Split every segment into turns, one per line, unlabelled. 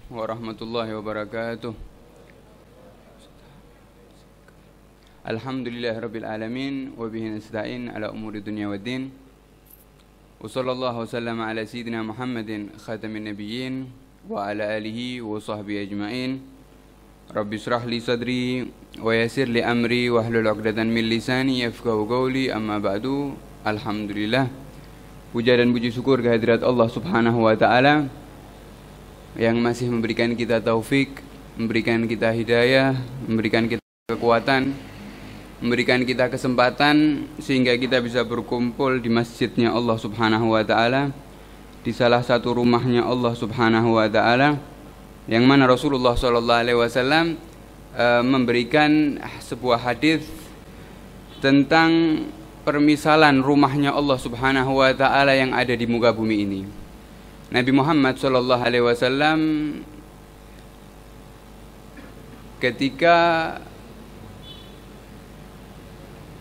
warahmatullahi wabarakatuh. Alhamdulillahirabbil alamin wa bihi nasta'in ala umuri dunya waddin. Wa sallallahu wasallama ala sayyidina Muhammadin khatamin nabiyyin wa ala alihi wa sahbihi ajmain. Rabbi shrah li sadri wa yassir li amri wahlul 'uqdatam min lisani yafqahu qawli. Amma ba'du. Alhamdulillah, puja dan puji syukur kehadirat Allah Subhanahu wa taala yang masih memberikan kita taufik, memberikan kita hidayah, memberikan kita kekuatan, memberikan kita kesempatan sehingga kita bisa berkumpul di masjidnya Allah Subhanahu wa taala, di salah satu rumahnya Allah Subhanahu wa taala, yang mana Rasulullah sallallahu alaihi wasallam memberikan sebuah hadis tentang permisalan rumahnya Allah Subhanahu wa taala yang ada di muka bumi ini. Nabi Muhammad sallallahu alaihi wasallam ketika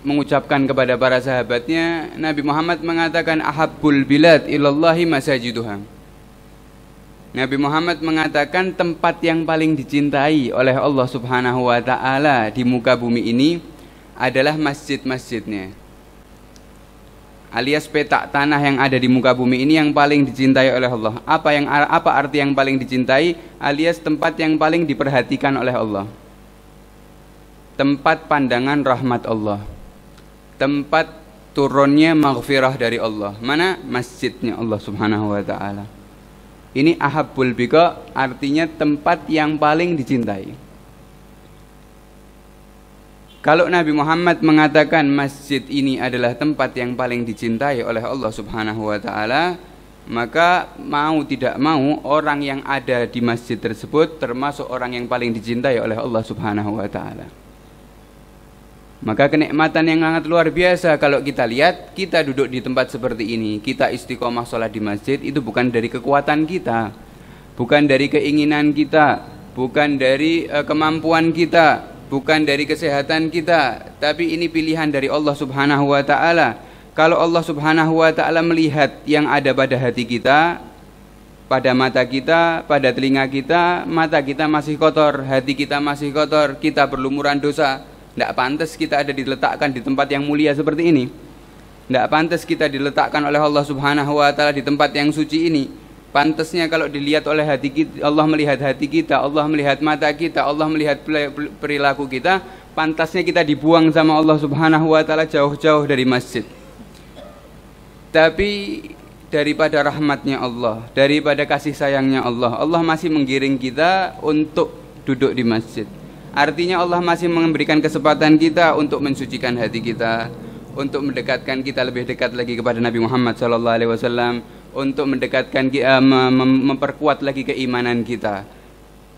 mengucapkan kepada para sahabatnya, Nabi Muhammad mengatakan ahabbul bilad ilallahi masajiduha. Nabi Muhammad mengatakan tempat yang paling dicintai oleh Allah Subhanahu wa taala di muka bumi ini adalah masjid-masjidnya, alias petak tanah yang ada di muka bumi ini yang paling dicintai oleh Allah. Apa arti yang paling dicintai? Alias tempat yang paling diperhatikan oleh Allah, tempat pandangan rahmat Allah, tempat turunnya maghfirah dari Allah. Mana? Masjidnya Allah Subhanahu wa taala. Ini ahabbul biqa, artinya tempat yang paling dicintai. Kalau Nabi Muhammad mengatakan masjid ini adalah tempat yang paling dicintai oleh Allah Subhanahu wa taala, maka mau tidak mau orang yang ada di masjid tersebut termasuk orang yang paling dicintai oleh Allah Subhanahu wa taala. Maka kenikmatan yang sangat luar biasa kalau kita lihat, kita duduk di tempat seperti ini, kita istiqomah sholat di masjid, itu bukan dari kekuatan kita, bukan dari keinginan kita, bukan dari kemampuan kita, bukan dari kesehatan kita, tapi ini pilihan dari Allah Subhanahu wa taala. Kalau Allah Subhanahu wa taala melihat yang ada pada hati kita, pada mata kita, pada telinga kita, mata kita masih kotor, hati kita masih kotor, kita berlumuran dosa, tidak pantas kita ada diletakkan di tempat yang mulia seperti ini. Tidak pantas kita diletakkan oleh Allah Subhanahu wa taala di tempat yang suci ini. Pantasnya kalau dilihat oleh hati kita, Allah melihat hati kita, Allah melihat mata kita, Allah melihat perilaku kita, pantasnya kita dibuang sama Allah Subhanahu wa taala jauh-jauh dari masjid. Tapi daripada rahmatnya Allah, daripada kasih sayangnya Allah, Allah masih menggiring kita untuk duduk di masjid. Artinya Allah masih memberikan kesempatan kita untuk mensucikan hati kita, untuk mendekatkan kita lebih dekat lagi kepada Nabi Muhammad SAW, untuk mendekatkan memperkuat lagi keimanan kita.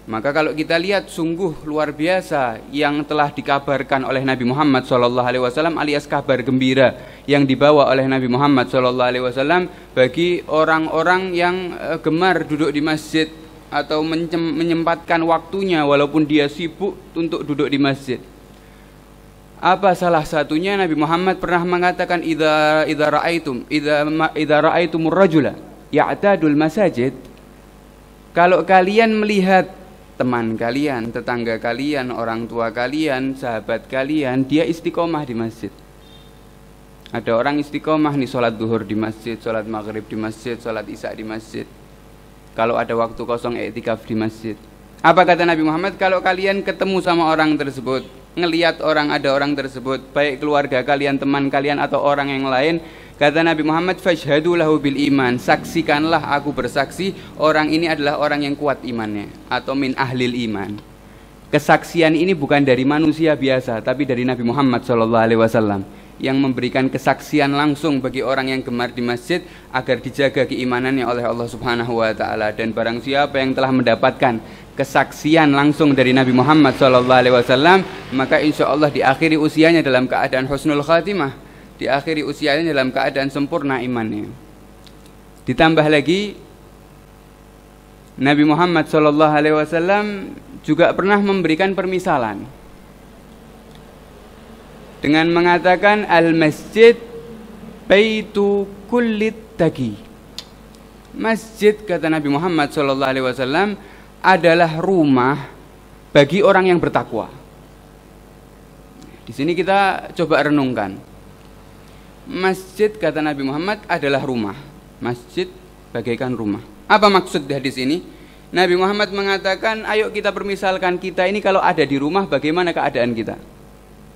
Maka kalau kita lihat sungguh luar biasa yang telah dikabarkan oleh Nabi Muhammad SAW, alias kabar gembira yang dibawa oleh Nabi Muhammad SAW bagi orang-orang yang gemar duduk di masjid atau menyempatkan waktunya walaupun dia sibuk untuk duduk di masjid. Apa salah satunya? Nabi Muhammad pernah mengatakan idza ra'aitumur rajula ya'tadul masajid, kalau kalian melihat teman kalian, tetangga kalian, orang tua kalian, sahabat kalian, dia istiqomah di masjid. Ada orang istiqomah nih, sholat duhur di masjid, sholat maghrib di masjid, sholat isya di masjid, kalau ada waktu kosong iktikaf di masjid. Apa kata Nabi Muhammad? Kalau kalian ketemu sama orang tersebut, ngelihat ada orang tersebut, baik keluarga kalian, teman kalian atau orang yang lain, kata Nabi Muhammad, fashhadu lahu bil iman, saksikanlah, aku bersaksi orang ini adalah orang yang kuat imannya, atau min ahlil iman. Kesaksian ini bukan dari manusia biasa, tapi dari Nabi Muhammad SAW yang memberikan kesaksian langsung bagi orang yang gemar di masjid agar dijaga keimanannya oleh Allah Subhanahu wa taala. Dan barang siapa yang telah mendapatkan kesaksian langsung dari Nabi Muhammad SAW, maka insya Allah diakhiri usianya dalam keadaan husnul khatimah, diakhiri usianya dalam keadaan sempurna imannya. Ditambah lagi, Nabi Muhammad SAW juga pernah memberikan permisalan dengan mengatakan al-masjid baitu kullit taqi. Masjid, kata Nabi Muhammad SAW, adalah rumah bagi orang yang bertakwa. Di sini kita coba renungkan. Masjid kata Nabi Muhammad adalah rumah. Masjid bagaikan rumah. Apa maksud hadis ini? Nabi Muhammad mengatakan, ayo kita permisalkan kita ini kalau ada di rumah bagaimana keadaan kita?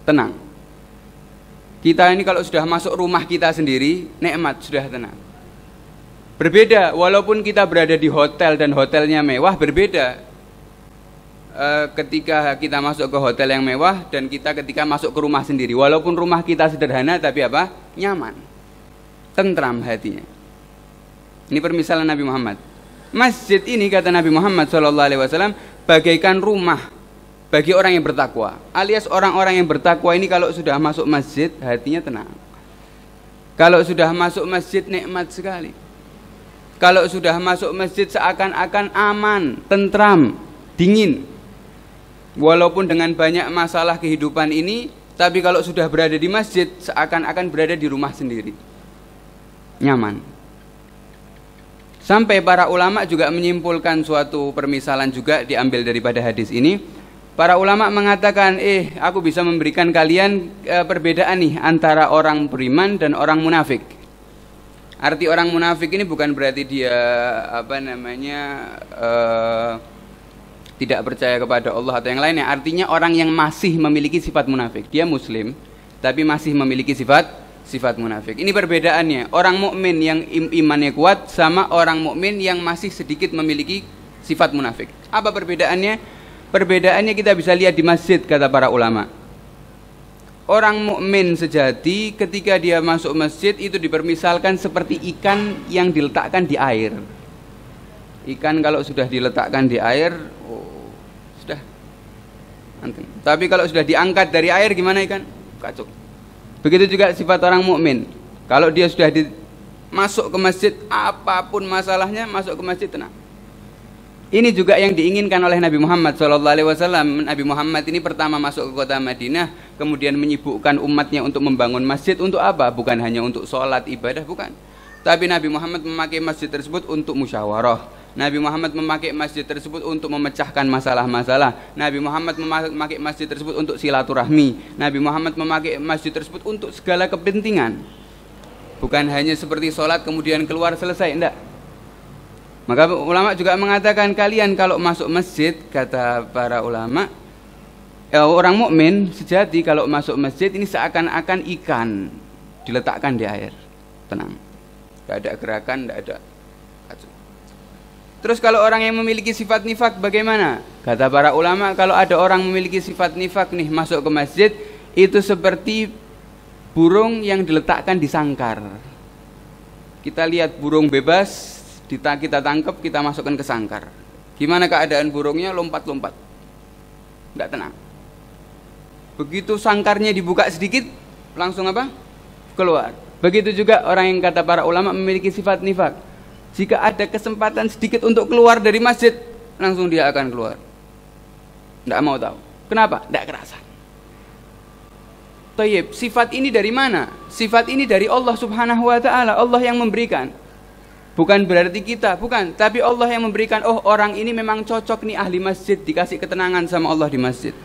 Tenang. Kita ini kalau sudah masuk rumah kita sendiri, nikmat, sudah tenang. Berbeda, walaupun kita berada di hotel dan hotelnya mewah, berbeda ketika kita masuk ke hotel yang mewah dan kita ketika masuk ke rumah sendiri. Walaupun rumah kita sederhana, tapi apa? Nyaman, tentram hatinya. Ini permisalan Nabi Muhammad. Masjid ini kata Nabi Muhammad SAW bagaikan rumah bagi orang yang bertakwa. Alias orang-orang yang bertakwa ini kalau sudah masuk masjid hatinya tenang. Kalau sudah masuk masjid nikmat sekali. Kalau sudah masuk masjid seakan-akan aman, tentram, dingin. Walaupun dengan banyak masalah kehidupan ini, tapi kalau sudah berada di masjid seakan-akan berada di rumah sendiri. Nyaman. Sampai para ulama juga menyimpulkan suatu permisalan juga diambil daripada hadis ini. Para ulama mengatakan, aku bisa memberikan kalian perbedaan nih antara orang beriman dan orang munafik. Arti orang munafik ini bukan berarti dia tidak percaya kepada Allah atau yang lainnya. Artinya orang yang masih memiliki sifat munafik. Dia muslim tapi masih memiliki sifat munafik. Ini perbedaannya. Orang mukmin yang imannya kuat sama orang mukmin yang masih sedikit memiliki sifat munafik. Apa perbedaannya? Perbedaannya kita bisa lihat di masjid kata para ulama. Orang mukmin sejati ketika dia masuk masjid itu dipermisalkan seperti ikan yang diletakkan di air. Ikan kalau sudah diletakkan di air, sudah anteng. Tapi kalau sudah diangkat dari air gimana ikan? Kacau. Begitu juga sifat orang mukmin. Kalau dia sudah masuk ke masjid, apapun masalahnya masuk ke masjid tenang. Ini juga yang diinginkan oleh Nabi Muhammad SAW. Nabi Muhammad ini pertama masuk ke kota Madinah, kemudian menyibukkan umatnya untuk membangun masjid. Untuk apa? Bukan hanya untuk sholat ibadah, bukan. Tapi Nabi Muhammad memakai masjid tersebut untuk musyawarah. Nabi Muhammad memakai masjid tersebut untuk memecahkan masalah-masalah. Nabi Muhammad memakai masjid tersebut untuk silaturahmi. Nabi Muhammad memakai masjid tersebut untuk segala kepentingan. Bukan hanya seperti sholat kemudian keluar selesai, enggak. Maka ulama juga mengatakan kalian kalau masuk masjid, kata para ulama, orang mukmin sejati kalau masuk masjid ini seakan-akan ikan diletakkan di air, tenang, tidak ada gerakan, tidak ada. Terus kalau orang yang memiliki sifat nifak bagaimana? Kata para ulama, kalau ada orang memiliki sifat nifak nih masuk ke masjid, itu seperti burung yang diletakkan di sangkar. Kita lihat burung bebas, kita tangkap, kita masukkan ke sangkar. Gimana keadaan burungnya? Lompat-lompat, tidak tenang. Begitu sangkarnya dibuka sedikit, langsung apa? Keluar. Begitu juga orang yang kata para ulama memiliki sifat nifak. Jika ada kesempatan sedikit untuk keluar dari masjid, langsung dia akan keluar. Tidak mau tahu. Kenapa? Tidak kerasa. Tayyib, sifat ini dari mana? Sifat ini dari Allah Subhanahu wa Ta'ala. Allah yang memberikan. Bukan berarti kita, bukan. Tapi Allah yang memberikan. Oh, orang ini memang cocok nih ahli masjid, dikasih ketenangan sama Allah di masjid.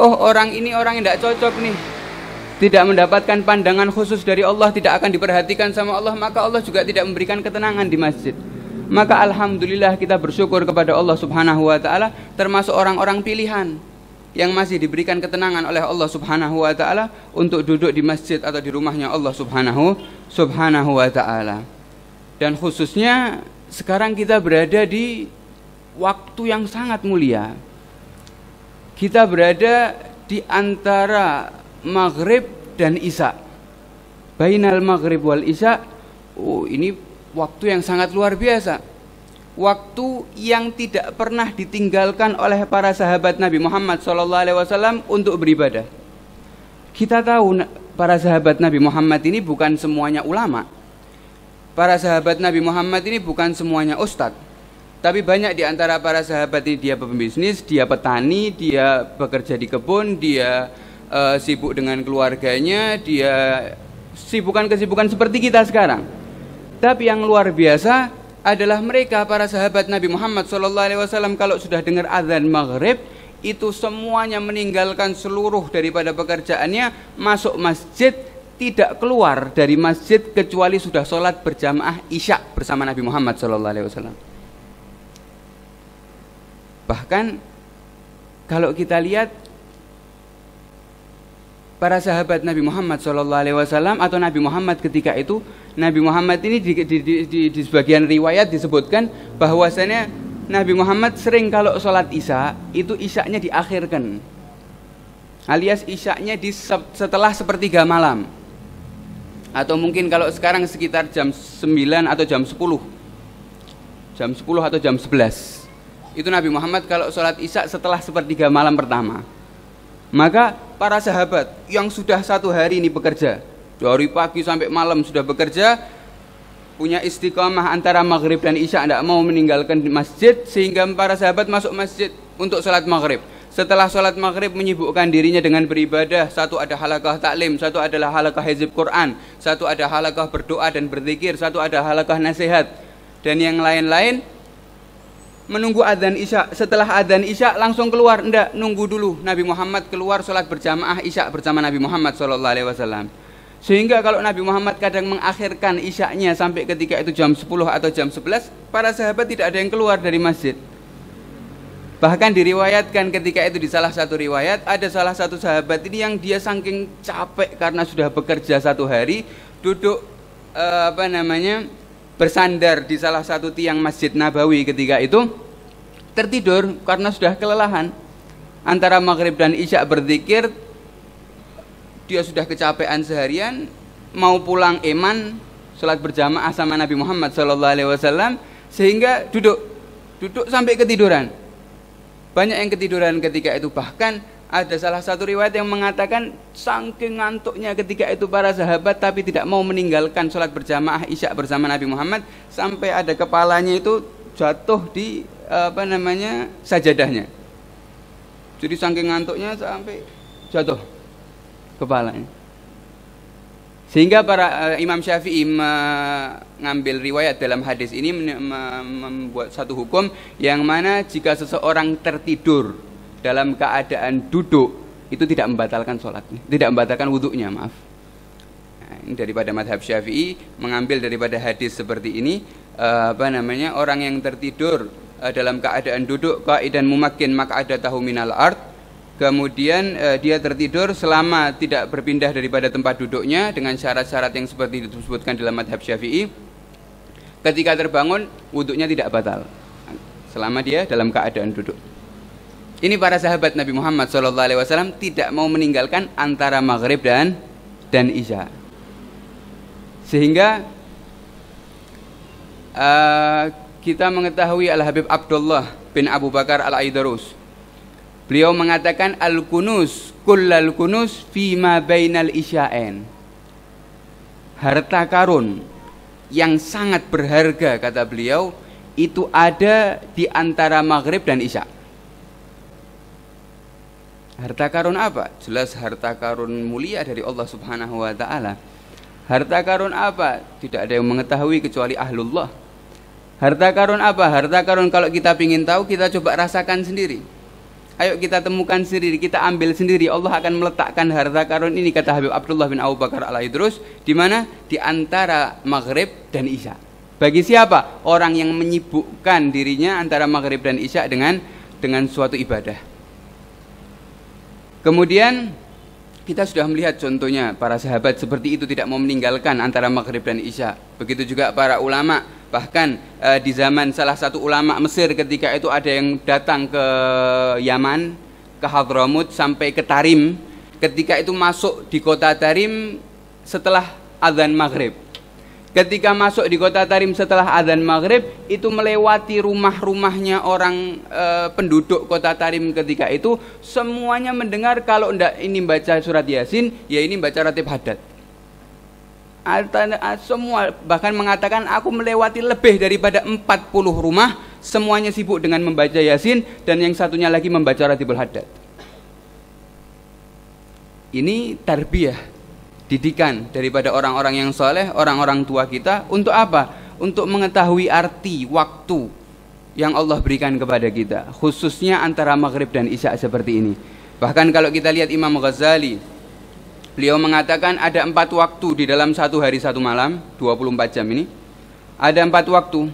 Oh, orang ini orang yang tidak cocok nih, tidak mendapatkan pandangan khusus dari Allah, tidak akan diperhatikan sama Allah, maka Allah juga tidak memberikan ketenangan di masjid. Maka alhamdulillah kita bersyukur kepada Allah Subhanahu wa Ta'ala, termasuk orang-orang pilihan yang masih diberikan ketenangan oleh Allah Subhanahu wa Ta'ala untuk duduk di masjid atau di rumahnya Allah Subhanahu wa Ta'ala. Dan khususnya sekarang kita berada di waktu yang sangat mulia. Kita berada di antara Maghrib dan Isya. Bainal Maghrib wal Isya. Ini waktu yang sangat luar biasa. Waktu yang tidak pernah ditinggalkan oleh para sahabat Nabi Muhammad SAW untuk beribadah. Kita tahu para sahabat Nabi Muhammad ini bukan semuanya ulama. Para sahabat Nabi Muhammad ini bukan semuanya ustadz. Tapi banyak di antara para sahabat ini dia pembisnis, dia petani, dia bekerja di kebun, dia sibuk dengan keluarganya, dia kesibukan seperti kita sekarang. Tapi yang luar biasa, adalah mereka para sahabat Nabi Muhammad SAW. Kalau sudah dengar azan maghrib, itu semuanya meninggalkan seluruh daripada pekerjaannya, masuk masjid, tidak keluar dari masjid kecuali sudah sholat berjamaah isya bersama Nabi Muhammad SAW. Bahkan kalau kita lihat para sahabat Nabi Muhammad SAW atau Nabi Muhammad ketika itu, Nabi Muhammad ini di sebagian riwayat disebutkan bahwasanya Nabi Muhammad sering kalau sholat isya itu isyanya diakhirkan, alias isyanya setelah sepertiga malam, atau mungkin kalau sekarang sekitar jam 9 atau jam 10 atau jam 11. Itu Nabi Muhammad kalau sholat isya setelah sepertiga malam pertama. Maka para sahabat yang sudah satu hari ini bekerja, dari pagi sampai malam sudah bekerja, punya istiqamah antara maghrib dan isya, tidak mau meninggalkan masjid, sehingga para sahabat masuk masjid untuk sholat maghrib. Setelah sholat maghrib menyibukkan dirinya dengan beribadah. Satu ada halaqah taklim, satu adalah halaqah hizb Quran, satu ada halaqah berdoa dan berzikir, satu ada halaqah nasihat, dan yang lain-lain. Menunggu adzan isya. Setelah adzan isya langsung keluar, enggak, nunggu dulu Nabi Muhammad keluar sholat berjamaah isya bersama Nabi Muhammad SAW. Sehingga kalau Nabi Muhammad kadang mengakhirkan isyanya sampai ketika itu jam 10 atau jam 11, para sahabat tidak ada yang keluar dari masjid. Bahkan diriwayatkan ketika itu di salah satu riwayat, ada salah satu sahabat ini yang dia saking capek karena sudah bekerja satu hari, duduk bersandar di salah satu tiang Masjid Nabawi ketika itu, tertidur karena sudah kelelahan. Antara maghrib dan isya berzikir, dia sudah kecapean seharian, mau pulang eman sholat berjamaah sama Nabi Muhammad SAW, sehingga duduk sampai ketiduran. Banyak yang ketiduran ketika itu. Bahkan ada salah satu riwayat yang mengatakan saking ngantuknya ketika itu para sahabat, tapi tidak mau meninggalkan sholat berjamaah isya bersama Nabi Muhammad, sampai ada kepalanya itu jatuh di sajadahnya. Jadi saking ngantuknya sampai jatuh kepalanya. Sehingga para Imam Syafi'i mengambil riwayat dalam hadis ini, membuat satu hukum yang mana jika seseorang tertidur dalam keadaan duduk, itu tidak membatalkan sholatnya, tidak membatalkan wudhunya, maaf. Nah, ini daripada madhab Syafi'i mengambil daripada hadis seperti ini, orang yang tertidur dalam keadaan duduk, qaidan mumakkin maq'adatahu minal ard, kemudian dia tertidur selama tidak berpindah daripada tempat duduknya dengan syarat-syarat yang seperti disebutkan dalam madhab Syafi'i, ketika terbangun wudhunya tidak batal selama dia dalam keadaan duduk. Ini para sahabat Nabi Muhammad SAW tidak mau meninggalkan antara maghrib dan isya. Sehingga kita mengetahui Al-Habib Abdullah bin Abu Bakar Al-Aidarus, beliau mengatakan al-kunus kullal kunus fima bainal isya'ain. Harta karun yang sangat berharga, kata beliau, itu ada di antara maghrib dan isya. Harta karun apa? Jelas harta karun mulia dari Allah Subhanahu wa ta'ala. Harta karun apa? Tidak ada yang mengetahui kecuali ahlullah. Harta karun apa? Harta karun kalau kita ingin tahu, kita coba rasakan sendiri. Ayo kita temukan sendiri, kita ambil sendiri. Allah akan meletakkan harta karun ini, kata Habib Abdullah bin Abu Bakar Al-Aidrus, di mana? Di antara maghrib dan isya. Bagi siapa? Orang yang menyibukkan dirinya antara maghrib dan isya dengan suatu ibadah. Kemudian kita sudah melihat contohnya para sahabat seperti itu, tidak mau meninggalkan antara maghrib dan isya. Begitu juga para ulama. Bahkan di zaman salah satu ulama Mesir ketika itu ada yang datang ke Yaman, ke Hadramut sampai ke Tarim. Ketika itu masuk di kota Tarim setelah azan maghrib. Ketika masuk di kota Tarim setelah azan maghrib, itu melewati rumah-rumahnya orang penduduk kota Tarim ketika itu, semuanya mendengar kalau ndak ini baca surat Yasin, ya ini baca ratib haddad. Semua bahkan mengatakan aku melewati lebih daripada 40 rumah, semuanya sibuk dengan membaca Yasin, dan yang satunya lagi membaca ratibul haddad. Ini tarbiyah, didikan daripada orang-orang yang soleh, orang-orang tua kita. Untuk apa? untuk mengetahui arti waktu yang Allah berikan kepada kita, khususnya antara maghrib dan isya seperti ini. Bahkan kalau kita lihat Imam Ghazali, beliau mengatakan ada 4 waktu di dalam satu hari satu malam, 24 jam ini. Ada 4 waktu.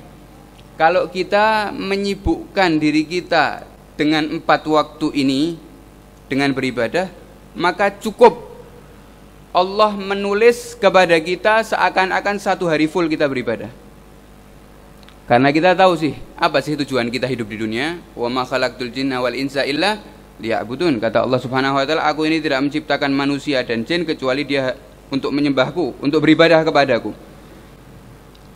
Kalau kita menyibukkan diri kita dengan 4 waktu ini, dengan beribadah, maka cukup Allah menulis kepada kita seakan-akan satu hari full kita beribadah. Karena kita tahu sih, apa sih tujuan kita hidup di dunia? Wa ma khalaqtul jinna wal insa illa liya'budun. Kata Allah Subhanahu wa taala, aku ini tidak menciptakan manusia dan jin kecuali dia untuk menyembahku, untuk beribadah kepadaku.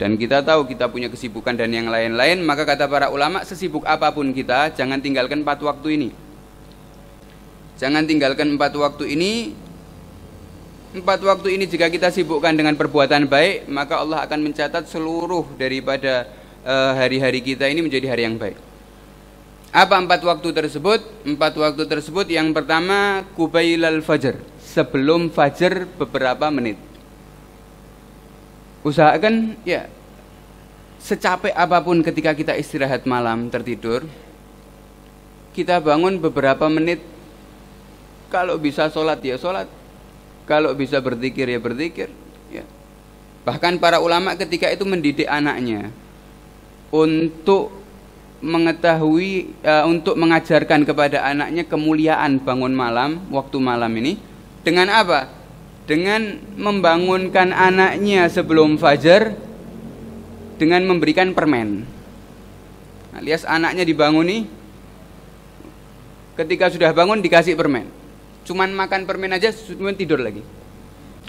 Dan kita tahu kita punya kesibukan dan yang lain-lain, maka kata para ulama, sesibuk apapun kita, jangan tinggalkan 4 waktu ini. Jangan tinggalkan 4 waktu ini. 4 waktu ini jika kita sibukkan dengan perbuatan baik, maka Allah akan mencatat seluruh daripada hari-hari kita ini menjadi hari yang baik. Apa 4 waktu tersebut? 4 waktu tersebut yang pertama qubailal fajr, sebelum fajar beberapa menit. Usahakan ya secapek apapun ketika kita istirahat malam tertidur, kita bangun beberapa menit. Kalau bisa sholat ya sholat, kalau bisa berzikir ya berzikir ya. Bahkan para ulama ketika itu mendidik anaknya untuk mengetahui, untuk mengajarkan kepada anaknya kemuliaan bangun malam, waktu malam ini. Dengan apa? Dengan membangunkan anaknya sebelum fajar dengan memberikan permen. Alias anaknya dibanguni, ketika sudah bangun dikasih permen. Cuman makan permen aja, kemudian tidur lagi.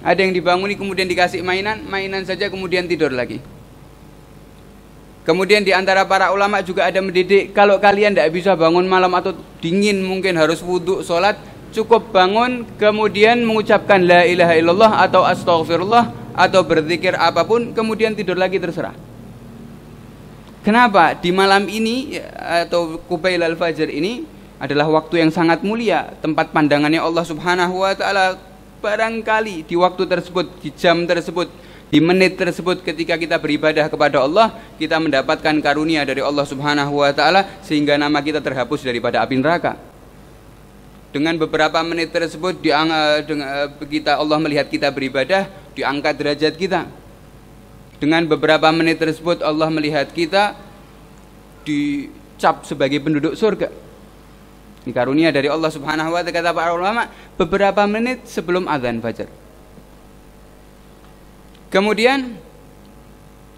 Ada yang dibanguni kemudian dikasih mainan saja kemudian tidur lagi. Kemudian di antara para ulama juga ada mendidik, kalau kalian tidak bisa bangun malam atau dingin mungkin harus wudhu, sholat, cukup bangun kemudian mengucapkan la ilaha illallah atau astaghfirullah atau berzikir apapun, kemudian tidur lagi terserah. Kenapa? Di malam ini atau qubailal fajr ini adalah waktu yang sangat mulia, tempat pandangannya Allah Subhanahu wa taala. Barangkali di waktu tersebut, di jam tersebut, di menit tersebut ketika kita beribadah kepada Allah, kita mendapatkan karunia dari Allah Subhanahu wa taala sehingga nama kita terhapus daripada api neraka. Dengan beberapa menit tersebut kita, Allah melihat kita beribadah, diangkat derajat kita. Dengan beberapa menit tersebut Allah melihat kita dicap sebagai penduduk surga. Ini karunia dari Allah Subhanahu wa taala, kata para ulama, beberapa menit sebelum azan fajar. Kemudian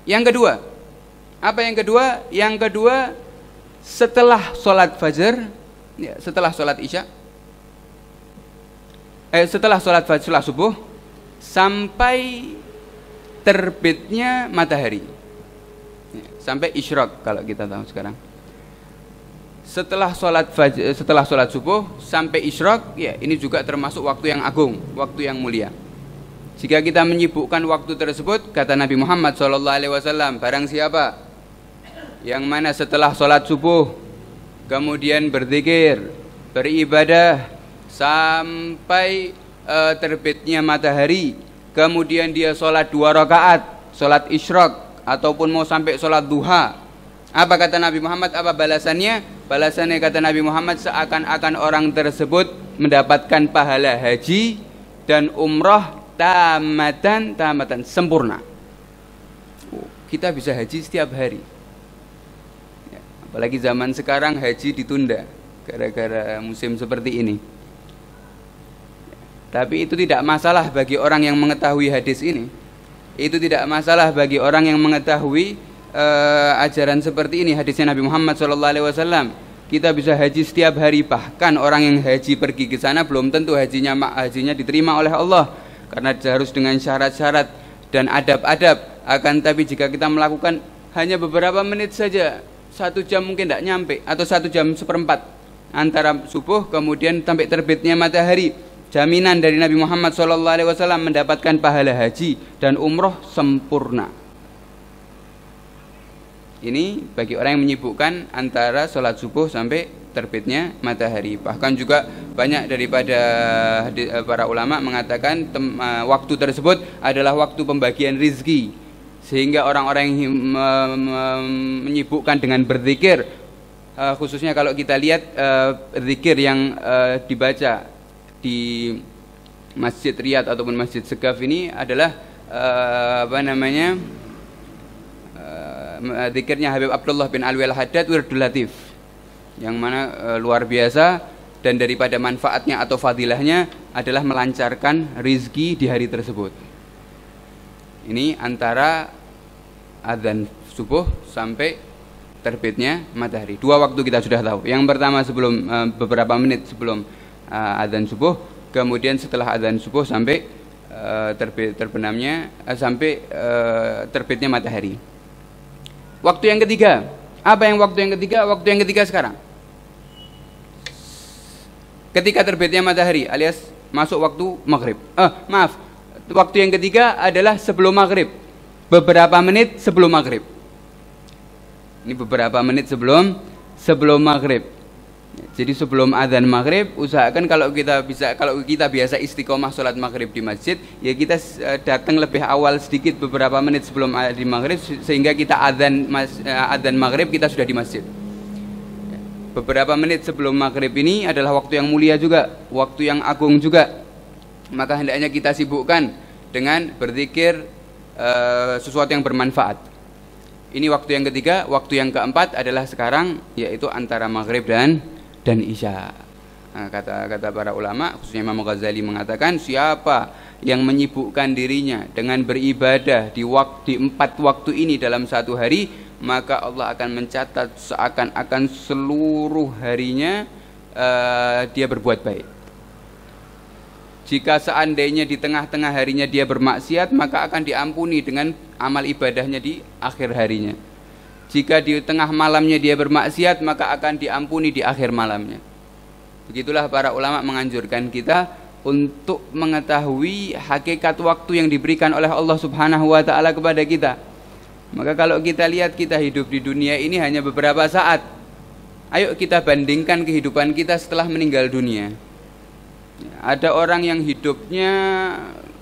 yang kedua, apa yang kedua? Yang kedua setelah sholat fajar, ya, setelah sholat isya, setelah sholat fajar, setelah subuh sampai terbitnya matahari, ya, sampai isyraq kalau kita tahu sekarang. Setelah sholat fajar, setelah sholat subuh sampai isyraq, ya, ini juga termasuk waktu yang agung, waktu yang mulia. Jika kita menyibukkan waktu tersebut, kata Nabi Muhammad SAW, barang siapa yang mana setelah sholat subuh kemudian berzikir, beribadah sampai terbitnya matahari, kemudian dia sholat 2 rakaat, sholat isyraq ataupun mau sampai sholat duha, apa kata Nabi Muhammad? Apa balasannya? Balasannya kata Nabi Muhammad, seakan-akan orang tersebut mendapatkan pahala haji dan umrah tamatan sempurna. Kita bisa haji setiap hari, ya, apalagi zaman sekarang haji ditunda gara-gara musim seperti ini. Tapi itu tidak masalah bagi orang yang mengetahui hadis ini. Itu tidak masalah bagi orang yang mengetahui ajaran seperti ini, hadisnya Nabi Muhammad SAW. Kita bisa haji setiap hari, bahkan orang yang haji pergi ke sana belum tentu hajinya diterima oleh Allah, karena harus dengan syarat-syarat dan adab-adab. Akan tapi jika kita melakukan hanya beberapa menit saja, 1 jam mungkin tidak nyampe, atau 1 jam seperempat antara subuh kemudian sampai terbitnya matahari, jaminan dari Nabi Muhammad SAW mendapatkan pahala haji dan umroh sempurna. Ini bagi orang yang menyibukkan antara sholat subuh sampai terbitnya matahari. Bahkan juga banyak daripada para ulama mengatakan waktu tersebut adalah waktu pembagian rizki. Sehingga orang-orang yang menyibukkan dengan berzikir, khususnya kalau kita lihat zikir yang dibaca di Masjid Riyadh ataupun Masjid Segaf ini adalah zikirnya Habib Abdullah bin Alwi Al-Haddad Wirdul Latif, yang mana luar biasa, dan daripada manfaatnya atau fadilahnya adalah melancarkan rizki di hari tersebut. Ini antara adzan subuh sampai terbitnya matahari. 2 waktu kita sudah tahu. Yang pertama sebelum beberapa menit sebelum adzan subuh, kemudian setelah adzan subuh sampai terbenamnya sampai terbitnya matahari. Waktu yang ketiga, apa yang waktu yang ketiga? Waktu yang ketiga sekarang, ketika terbitnya matahari alias masuk waktu maghrib. Waktu yang ketiga adalah sebelum maghrib, beberapa menit sebelum maghrib. Ini beberapa menit sebelum maghrib. Jadi sebelum adzan maghrib, usahakan kalau kita biasa istiqomah sholat maghrib di masjid, ya kita datang lebih awal sedikit, beberapa menit sebelum di maghrib, sehingga kita adzan maghrib kita sudah di masjid. Beberapa menit sebelum maghrib ini adalah waktu yang mulia juga, waktu yang agung juga. Maka hendaknya kita sibukkan dengan berzikir sesuatu yang bermanfaat. Ini waktu yang ketiga. Waktu yang keempat adalah sekarang, yaitu antara maghrib dan isya. Nah, kata para ulama, khususnya Imam Ghazali mengatakan, siapa yang menyibukkan dirinya dengan beribadah di 4 waktu ini dalam satu hari, maka Allah akan mencatat seakan-akan seluruh harinya dia berbuat baik. Jika seandainya di tengah-tengah harinya dia bermaksiat, maka akan diampuni dengan amal ibadahnya di akhir harinya. Jika di tengah malamnya dia bermaksiat, maka akan diampuni di akhir malamnya. Begitulah para ulama menganjurkan kita untuk mengetahui hakikat waktu yang diberikan oleh Allah Subhanahu wa taala kepada kita. Maka kalau kita lihat kita hidup di dunia ini hanya beberapa saat. Ayo kita bandingkan kehidupan kita setelah meninggal dunia. Ada orang yang hidupnya,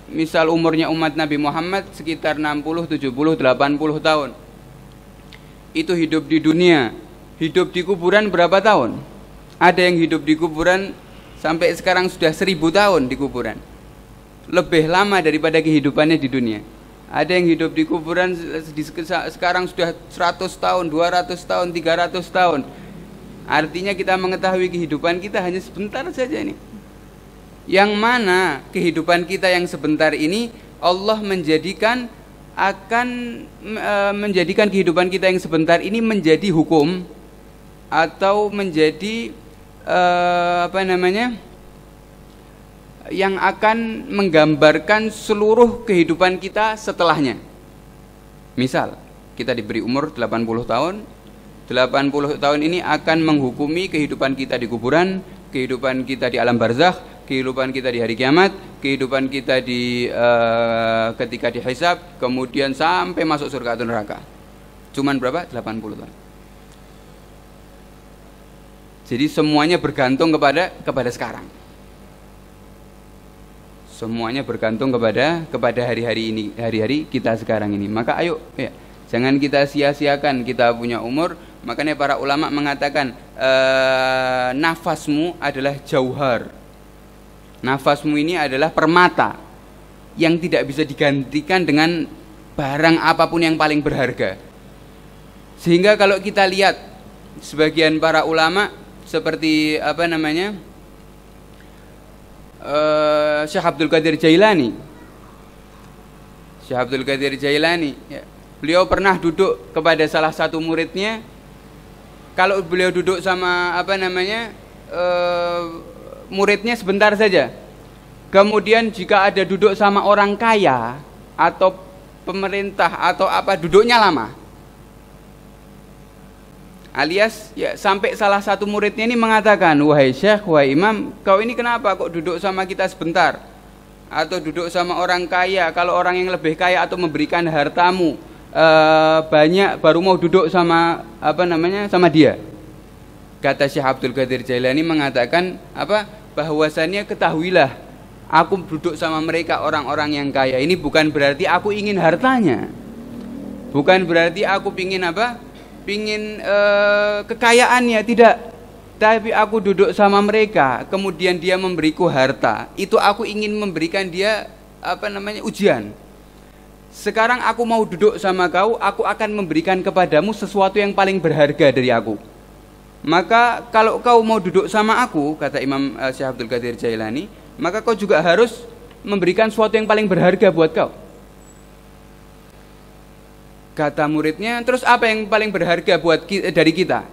misal umurnya umat Nabi Muhammad sekitar 60, 70, 80 tahun. Itu hidup di dunia. Hidup di kuburan berapa tahun? Ada yang hidup di kuburan sampai sekarang sudah 1000 tahun di kuburan. Lebih lama daripada kehidupannya di dunia. Ada yang hidup di kuburan sekarang sudah 100 tahun, 200 tahun, 300 tahun. Artinya kita mengetahui kehidupan kita hanya sebentar saja ini. Yang mana kehidupan kita yang sebentar ini Allah menjadikan kehidupan kita yang sebentar ini menjadi hukum atau menjadi yang akan menggambarkan seluruh kehidupan kita setelahnya. Misal kita diberi umur 80 tahun. 80 tahun ini akan menghukumi kehidupan kita di kuburan, kehidupan kita di alam barzakh, kehidupan kita di hari kiamat, kehidupan kita di ketika dihisab, kemudian sampai masuk surga atau neraka. Cuman berapa? 80 tahun. Jadi semuanya bergantung kepada sekarang. Semuanya bergantung kepada hari-hari ini, hari-hari kita sekarang ini. Maka ayo ya, jangan kita sia-siakan kita punya umur. Makanya para ulama mengatakan nafasmu adalah jauhar. Nafasmu ini adalah permata yang tidak bisa digantikan dengan barang apapun yang paling berharga. Sehingga kalau kita lihat sebagian para ulama seperti Syekh Abdul Qadir Jailani. Syekh Abdul Qadir Jailani, ya, beliau pernah duduk kepada salah satu muridnya. Kalau beliau duduk sama muridnya sebentar saja. Kemudian jika ada duduk sama orang kaya atau pemerintah atau apa, duduknya lama. Alias ya, sampai salah satu muridnya ini mengatakan, "Wahai Syekh, wahai Imam, kau ini kenapa kok duduk sama kita sebentar? Atau duduk sama orang kaya, kalau orang yang lebih kaya atau memberikan hartamu banyak baru mau duduk sama sama dia." Kata Syekh Abdul Qadir Jailani mengatakan bahwasannya ketahuilah, aku duduk sama mereka orang-orang yang kaya ini bukan berarti aku ingin hartanya, Bukan berarti aku pingin apa? Pingin kekayaannya, tidak. Tapi aku duduk sama mereka, kemudian dia memberiku harta. Itu aku ingin memberikan dia ujian. Sekarang aku mau duduk sama kau, aku akan memberikan kepadamu sesuatu yang paling berharga dari aku. Maka kalau kau mau duduk sama aku, kata Imam Syekh Abdul Qadir Jailani, maka kau juga harus memberikan sesuatu yang paling berharga buat kau. Kata muridnya, terus apa yang paling berharga dari kita?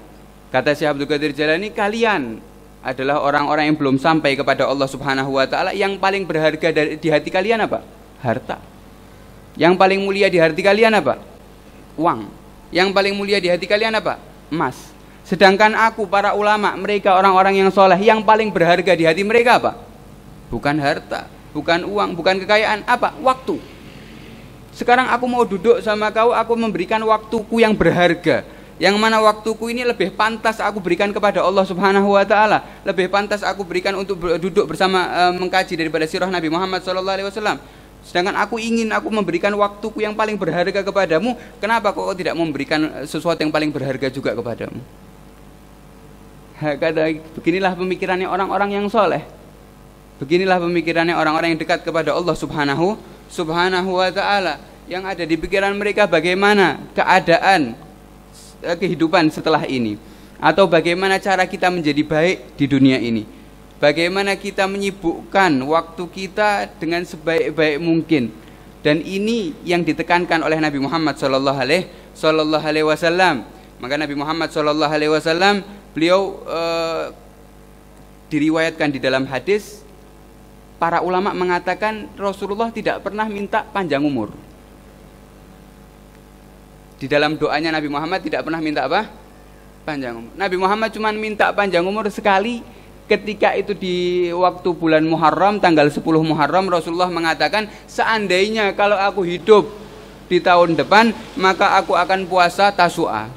Kata Syekh Abdul Qadir Jailani, kalian adalah orang-orang yang belum sampai kepada Allah Subhanahu wa taala. Yang paling berharga di hati kalian apa? Harta. Yang paling mulia di hati kalian apa? Uang. Yang paling mulia di hati kalian apa? Emas. Sedangkan aku, para ulama, mereka orang-orang yang soleh, yang paling berharga di hati mereka apa? Bukan harta, bukan uang, bukan kekayaan, apa? Waktu. Sekarang aku mau duduk sama kau, aku memberikan waktuku yang berharga. Yang mana waktuku ini lebih pantas aku berikan kepada Allah Subhanahu wa taala, lebih pantas aku berikan untuk duduk bersama mengkaji daripada sirah Nabi Muhammad sallallahu alaihi wasallam. Sedangkan aku memberikan waktuku yang paling berharga kepadamu, kenapa kau tidak memberikan sesuatu yang paling berharga juga kepadamu? Beginilah pemikirannya orang-orang yang soleh. Beginilah pemikirannya orang-orang yang dekat kepada Allah Subhanahu wa ta'ala. Yang ada di pikiran mereka bagaimana keadaan kehidupan setelah ini, atau bagaimana cara kita menjadi baik di dunia ini, bagaimana kita menyibukkan waktu kita dengan sebaik-baik mungkin. Dan ini yang ditekankan oleh Nabi Muhammad sallallahu alaihi wasallam. Maka Nabi Muhammad sallallahu alaihi wasallam, beliau diriwayatkan di dalam hadis, para ulama mengatakan Rasulullah tidak pernah minta panjang umur. Di dalam doanya Nabi Muhammad tidak pernah minta apa? Panjang umur. Nabi Muhammad cuma minta panjang umur sekali. Ketika itu di waktu bulan Muharram, tanggal 10 Muharram, Rasulullah mengatakan, seandainya kalau aku hidup di tahun depan, maka aku akan puasa Tasu'a.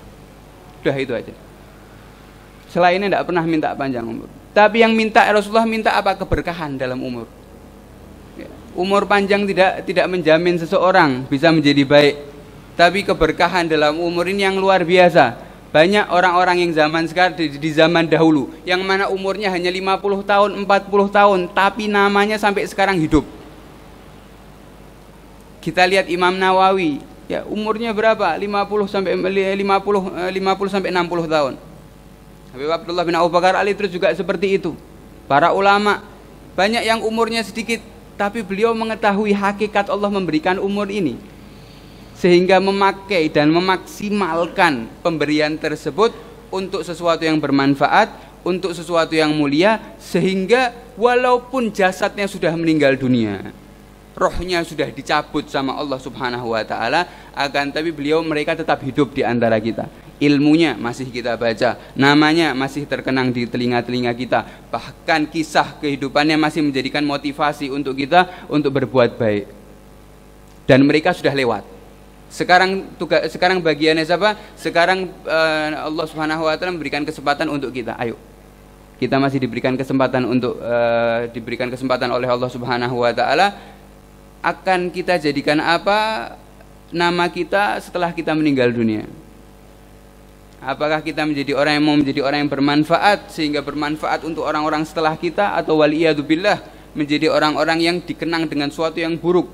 Udah itu aja. Selainnya tidak pernah minta panjang umur. Tapi yang Rasulullah minta apa? Keberkahan dalam umur. Umur panjang tidak menjamin seseorang bisa menjadi baik. Tapi keberkahan dalam umur ini yang luar biasa. Banyak orang-orang yang zaman sekarang di zaman dahulu yang mana umurnya hanya 50 tahun, 40 tahun, tapi namanya sampai sekarang hidup. Kita lihat Imam Nawawi, ya umurnya berapa? 50 sampai 60 tahun. Habib Abdullah bin Abu Bakar Ali terus juga seperti itu. Para ulama banyak yang umurnya sedikit, tapi beliau mengetahui hakikat Allah memberikan umur ini, sehingga memakai dan memaksimalkan pemberian tersebut untuk sesuatu yang bermanfaat, untuk sesuatu yang mulia, sehingga walaupun jasadnya sudah meninggal dunia, rohnya sudah dicabut sama Allah Subhanahu wa taala, akan tapi mereka tetap hidup di antara kita. Ilmunya masih kita baca, namanya masih terkenang di telinga-telinga kita, bahkan kisah kehidupannya masih menjadikan motivasi untuk kita untuk berbuat baik. Dan mereka sudah lewat. Sekarang bagiannya siapa? Sekarang Allah Subhanahu wa taala memberikan kesempatan untuk kita. Ayo. Kita masih diberikan kesempatan oleh Allah Subhanahu wa taala. Akan kita jadikan apa nama kita setelah kita meninggal dunia? Apakah kita menjadi orang yang mau menjadi orang yang bermanfaat sehingga bermanfaat untuk orang-orang setelah kita, atau waliyadzubillah menjadi orang-orang yang dikenang dengan sesuatu yang buruk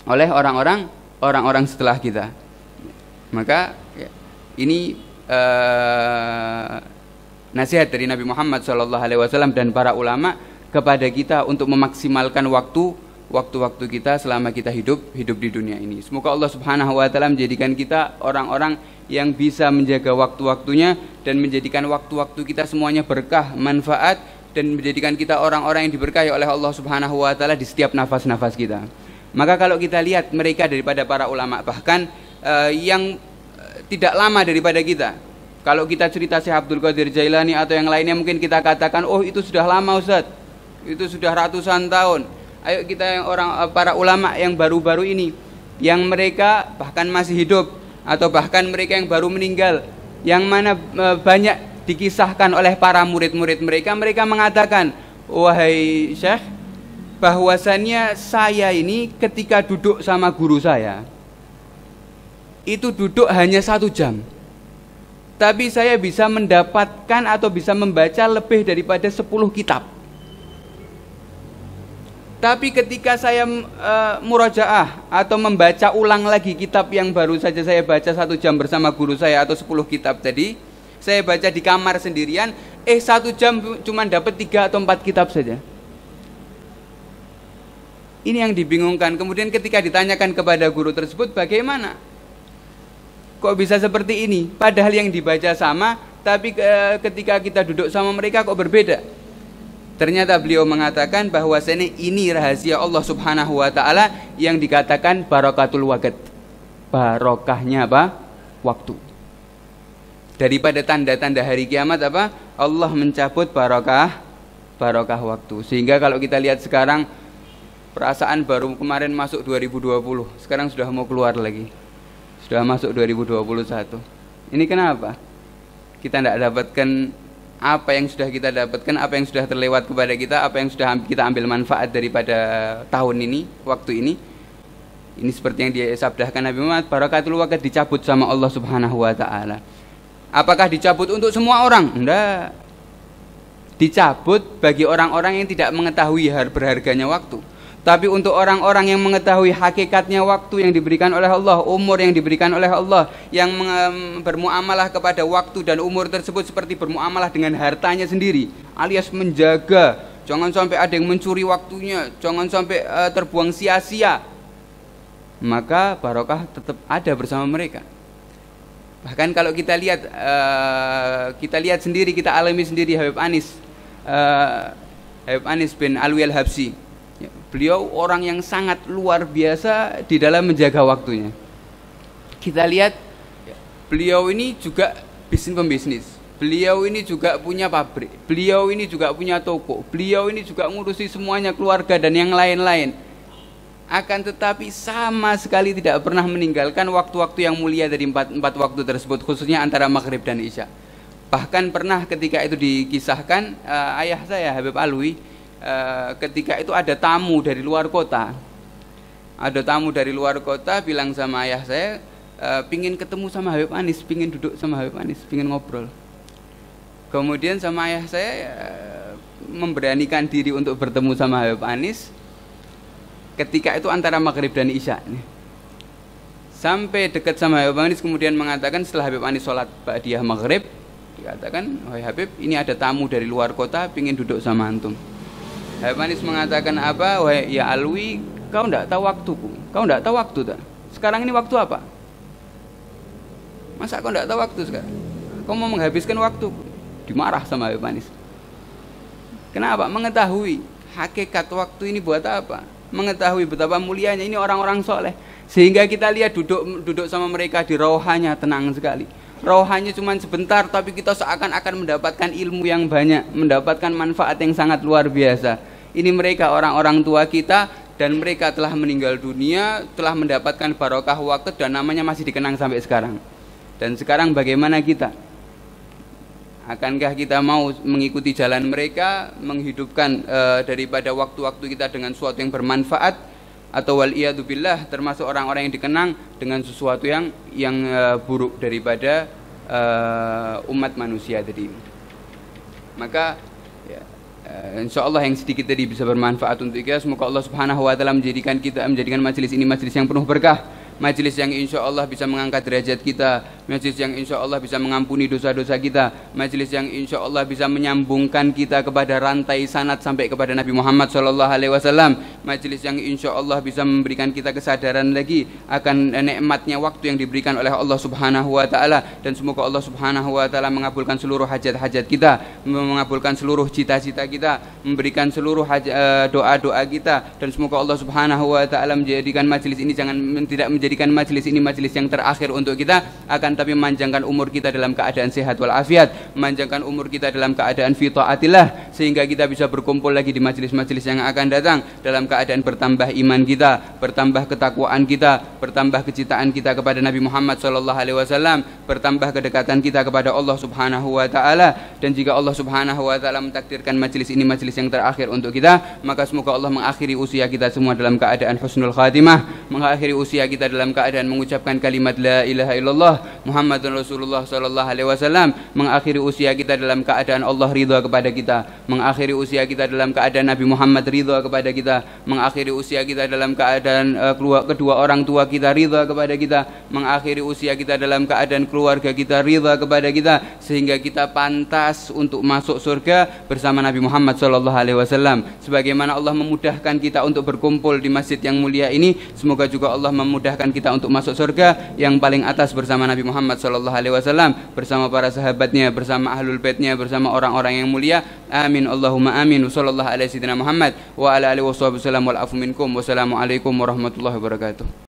oleh orang-orang setelah kita? Maka ini nasihat dari Nabi Muhammad SAW dan para ulama kepada kita untuk memaksimalkan waktu-waktu kita selama kita hidup di dunia ini. Semoga Allah Subhanahu wa taala menjadikan kita orang-orang yang bisa menjaga waktu-waktunya dan menjadikan waktu-waktu kita semuanya berkah, manfaat, dan menjadikan kita orang-orang yang diberkahi oleh Allah Subhanahu wa taala di setiap nafas-nafas kita. Maka kalau kita lihat mereka daripada para ulama, bahkan yang tidak lama daripada kita, kalau kita cerita Syekh Abdul Qadir Jailani atau yang lainnya, mungkin kita katakan, oh itu sudah lama Ustaz, itu sudah ratusan tahun. Ayo kita yang para ulama yang baru-baru ini, yang mereka bahkan masih hidup, atau bahkan mereka yang baru meninggal, yang mana banyak dikisahkan oleh para murid-murid mereka mengatakan, wahai Syekh, bahwasannya saya ini ketika duduk sama guru saya, itu duduk hanya 1 jam, tapi saya bisa mendapatkan atau bisa membaca lebih daripada 10 kitab. Tapi ketika saya murojaah atau membaca ulang lagi kitab yang baru saja saya baca 1 jam bersama guru saya atau 10 kitab tadi, saya baca di kamar sendirian, 1 jam cuma dapat 3 atau 4 kitab saja. Ini yang dibingungkan. Kemudian ketika ditanyakan kepada guru tersebut, bagaimana? Kok bisa seperti ini? Padahal yang dibaca sama, tapi ketika kita duduk sama mereka kok berbeda. Ternyata beliau mengatakan bahwasanya ini rahasia Allah Subhanahu wa taala yang dikatakan barakatul waqt. Barokahnya apa? Waktu. Daripada tanda-tanda hari kiamat apa? Allah mencabut barokah waktu. Sehingga kalau kita lihat sekarang, perasaan baru kemarin masuk 2020, sekarang sudah mau keluar lagi. Sudah masuk 2021. Ini kenapa? Kita tidak dapatkan apa yang sudah kita dapatkan, apa yang sudah terlewat kepada kita, apa yang sudah kita ambil manfaat daripada tahun ini, waktu ini. Ini seperti yang disabdakan Nabi Muhammad, barakatul waqt dicabut sama Allah Subhanahu wa taala. Apakah dicabut untuk semua orang? Enggak. Dicabut bagi orang-orang yang tidak mengetahui berharganya waktu. Tapi untuk orang-orang yang mengetahui hakikatnya waktu yang diberikan oleh Allah, umur yang diberikan oleh Allah, yang bermuamalah kepada waktu dan umur tersebut seperti bermuamalah dengan hartanya sendiri, alias menjaga, jangan sampai ada yang mencuri waktunya, jangan sampai terbuang sia-sia, maka barokah tetap ada bersama mereka. Bahkan kalau kita lihat sendiri, kita alami sendiri Habib Anis bin Alwi Al-Habsyi. Beliau orang yang sangat luar biasa di dalam menjaga waktunya. Kita lihat beliau ini juga pembisnis. Beliau ini juga punya pabrik. Beliau ini juga punya toko. Beliau ini juga ngurusi semuanya, keluarga dan yang lain-lain. Akan tetapi sama sekali tidak pernah meninggalkan waktu-waktu yang mulia dari empat waktu tersebut, khususnya antara maghrib dan isya. Bahkan pernah ketika itu dikisahkan, ayah saya Habib Alwi, ketika itu ada tamu dari luar kota. Ada tamu dari luar kota bilang sama ayah saya, pingin ketemu sama Habib Anis, pingin duduk sama Habib Anis, pingin ngobrol. Kemudian sama ayah saya memberanikan diri untuk bertemu sama Habib Anis. Ketika itu antara maghrib dan isya. Sampai dekat sama Habib Anis, kemudian mengatakan setelah Habib Anis sholat ba'diyah maghrib, dikatakan, wahai Habib, ini ada tamu dari luar kota, pingin duduk sama antum. Habib Anis mengatakan apa? Wahai ya Alwi, kau tidak tahu waktuku. Kau tidak tahu waktu tak? Sekarang ini waktu apa? Masa kau tidak tahu waktu sekarang? Kau mau menghabiskan waktuku. Dimarah sama Habib Anis. Kenapa? Mengetahui hakikat waktu ini buat apa? Mengetahui betapa mulianya ini orang-orang soleh. Sehingga kita lihat duduk sama mereka di rauhanya tenang sekali. Rauhanya cuma sebentar, tapi kita seakan-akan mendapatkan ilmu yang banyak, mendapatkan manfaat yang sangat luar biasa. Ini mereka orang-orang tua kita, dan mereka telah meninggal dunia, telah mendapatkan barokah waktu dan namanya masih dikenang sampai sekarang. Dan sekarang bagaimana kita? Akankah kita mau mengikuti jalan mereka, menghidupkan daripada waktu-waktu kita dengan sesuatu yang bermanfaat, atau waliyadzubillah termasuk orang-orang yang dikenang dengan sesuatu yang buruk daripada umat manusia tadi. Maka insya Allah yang sedikit tadi bisa bermanfaat untuk kita. Semoga Allah Subhanahu wa taala menjadikan majelis ini majelis yang penuh berkah, majelis yang insya Allah bisa mengangkat derajat kita, majelis yang insya Allah bisa mengampuni dosa-dosa kita, majelis yang insya Allah bisa menyambungkan kita kepada rantai sanad sampai kepada Nabi Muhammad SAW, majelis yang insya Allah bisa memberikan kita kesadaran lagi akan nikmatnya waktu yang diberikan oleh Allah Subhanahu wa taala, dan semoga Allah Subhanahu wa taala mengabulkan seluruh hajat-hajat kita, mengabulkan seluruh cita-cita kita, memberikan seluruh doa-doa kita, dan semoga Allah Subhanahu wa taala menjadikan majelis ini tidak menjadikan majelis ini majelis yang terakhir untuk kita, akan kesehatan, tapi memanjangkan umur kita dalam keadaan sehat walafiat, memanjangkan umur kita dalam keadaan fi taatillah, sehingga kita bisa berkumpul lagi di majelis-majelis yang akan datang dalam keadaan bertambah iman kita, bertambah ketakwaan kita, bertambah kecintaan kita kepada Nabi Muhammad SAW, bertambah kedekatan kita kepada Allah Subhanahu wa taala. Dan jika Allah Subhanahu wa taala mentakdirkan majelis ini majelis yang terakhir untuk kita, maka semoga Allah mengakhiri usia kita semua dalam keadaan husnul khatimah, mengakhiri usia kita dalam keadaan mengucapkan kalimat la ilaha illallah Muhammadun Rasulullah sallallahu alaihi wasallam, mengakhiri usia kita dalam keadaan Allah ridha kepada kita, mengakhiri usia kita dalam keadaan Nabi Muhammad ridha kepada kita, mengakhiri usia kita dalam keadaan kedua orang tua kita ridha kepada kita, mengakhiri usia kita dalam keadaan keluarga kita ridha kepada kita, sehingga kita pantas untuk masuk surga bersama Nabi Muhammad sallallahu alaihi wasallam. Sebagaimana Allah memudahkan kita untuk berkumpul di masjid yang mulia ini, semoga juga Allah memudahkan kita untuk masuk surga yang paling atas bersama Nabi Muhammad sallallahu alaihi wasallam, bersama para sahabatnya, bersama ahlul baitnya, bersama orang-orang yang mulia. Amin Allahumma amin. Wassallallahu ala sayyidina Muhammad wa ala alihi wasallam wal afu minkum. Wassalamualaikum warahmatullahi wabarakatuh.